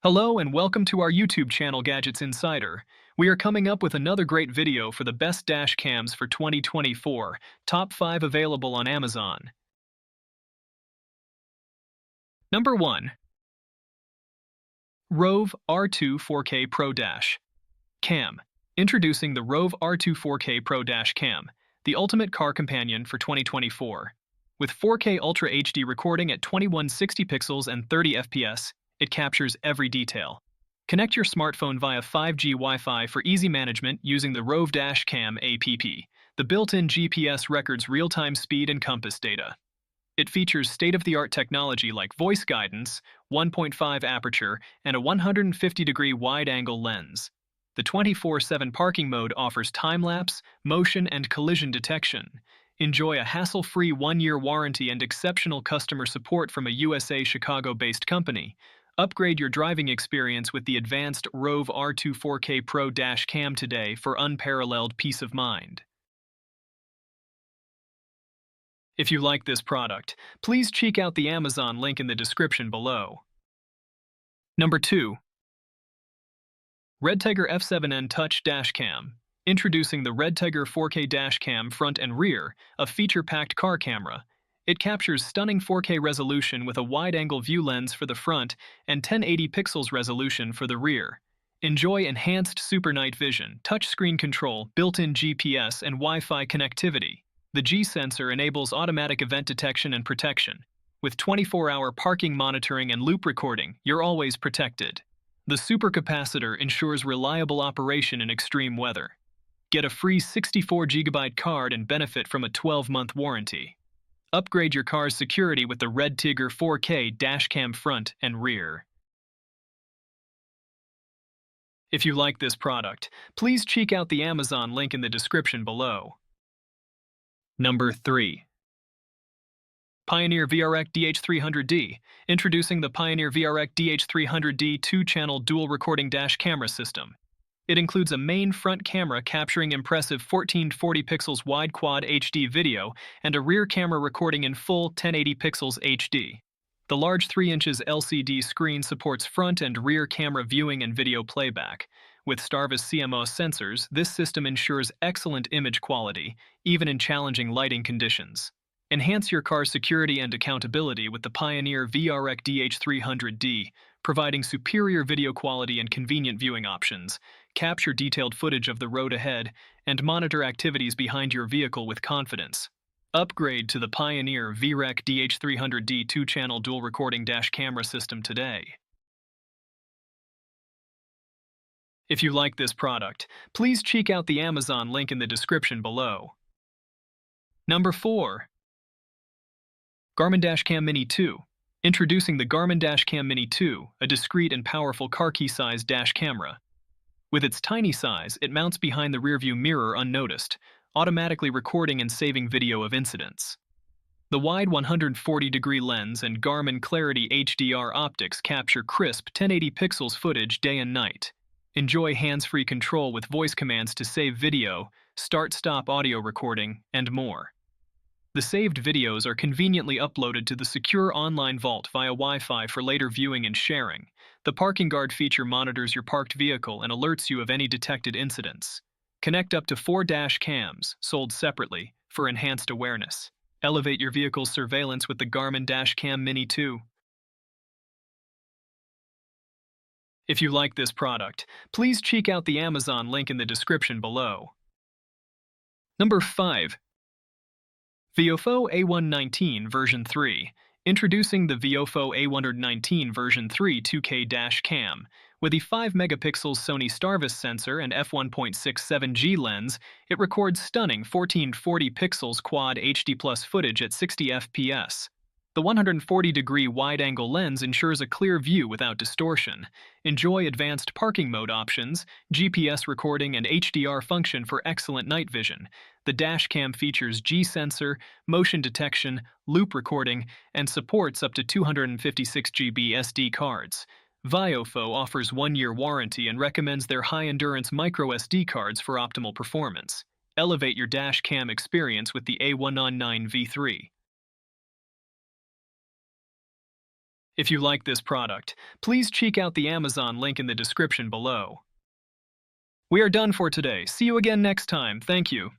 Hello and welcome to our YouTube channel Gadgets Insider. We are coming up with another great video for the best dash cams for 2024, top 5 available on Amazon. Number 1. Rove R2-4K Pro Dash Cam. Introducing the Rove R2-4K Pro Dash Cam, the ultimate car companion for 2024. With 4K Ultra HD recording at 2160 pixels and 30 FPS, it captures every detail. Connect your smartphone via 5G Wi-Fi for easy management using the Rove Dash Cam app. The built-in GPS records real-time speed and compass data. It features state-of-the-art technology like voice guidance, 1.5 aperture, and a 150-degree wide-angle lens. The 24/7 parking mode offers time-lapse, motion, and collision detection. Enjoy a hassle-free 1-year warranty and exceptional customer support from a USA Chicago-based company. Upgrade your driving experience with the advanced Rove R2-4K Pro Dash Cam today for unparalleled peace of mind. If you like this product, please check out the Amazon link in the description below. Number 2. Redtiger F7N Touch Dash Cam. Introducing the Redtiger 4K Dash Cam front and rear, a feature-packed car camera. It captures stunning 4K resolution with a wide-angle view lens for the front and 1080 pixels resolution for the rear. Enjoy enhanced super night vision, touchscreen control, built-in GPS, and Wi-Fi connectivity. The G sensor enables automatic event detection and protection. With 24-hour parking monitoring and loop recording, you're always protected. The supercapacitor ensures reliable operation in extreme weather. Get a free 64GB card and benefit from a 12-month warranty. Upgrade your car's security with the Redtiger 4K dashcam front and rear. If you like this product, please check out the Amazon link in the description below. Number 3. Pioneer VRX DH300D. Introducing the Pioneer VRX DH300D 2-channel dual recording dash camera system. It includes a main front camera capturing impressive 1440 pixels wide quad HD video and a rear camera recording in full 1080 pixels HD. The large 3 inches LCD screen supports front and rear camera viewing and video playback. With Starvis CMOS sensors, this system ensures excellent image quality, even in challenging lighting conditions. Enhance your car's security and accountability with the Pioneer VRX DH300D, providing superior video quality and convenient viewing options. Capture detailed footage of the road ahead, and monitor activities behind your vehicle with confidence. Upgrade to the Pioneer VRX DH300D 2-channel dual recording dash camera system today. If you like this product, please check out the Amazon link in the description below. Number 4. Garmin Dashcam Mini 2. Introducing the Garmin Dashcam Mini 2, a discreet and powerful car key-sized dash camera. With its tiny size, it mounts behind the rearview mirror unnoticed, automatically recording and saving video of incidents. The wide 140-degree lens and Garmin Clarity HDR optics capture crisp 1080 pixels footage day and night. Enjoy hands-free control with voice commands to save video, start-stop audio recording, and more. The saved videos are conveniently uploaded to the secure online vault via Wi-Fi for later viewing and sharing. The parking guard feature monitors your parked vehicle and alerts you of any detected incidents. Connect up to 4 dash cams, sold separately, for enhanced awareness. Elevate your vehicle's surveillance with the Garmin Dashcam Mini 2. If you like this product, please check out the Amazon link in the description below. Number 5. VIOFO A119 version 3. Introducing the VIOFO A119 version 3 2K dash cam. With a 5-megapixel Sony Starvis sensor and f1.67G lens, it records stunning 1440 pixels quad HD plus footage at 60 FPS. The 140-degree wide-angle lens ensures a clear view without distortion. Enjoy advanced parking mode options, GPS recording, and HDR function for excellent night vision. The dashcam features G sensor, motion detection, loop recording, and supports up to 256GB SD cards. VIOFO offers 1-year warranty and recommends their high-endurance microSD cards for optimal performance. Elevate your dashcam experience with the A119 V3. If you like this product, please check out the Amazon link in the description below. We are done for today. See you again next time. Thank you.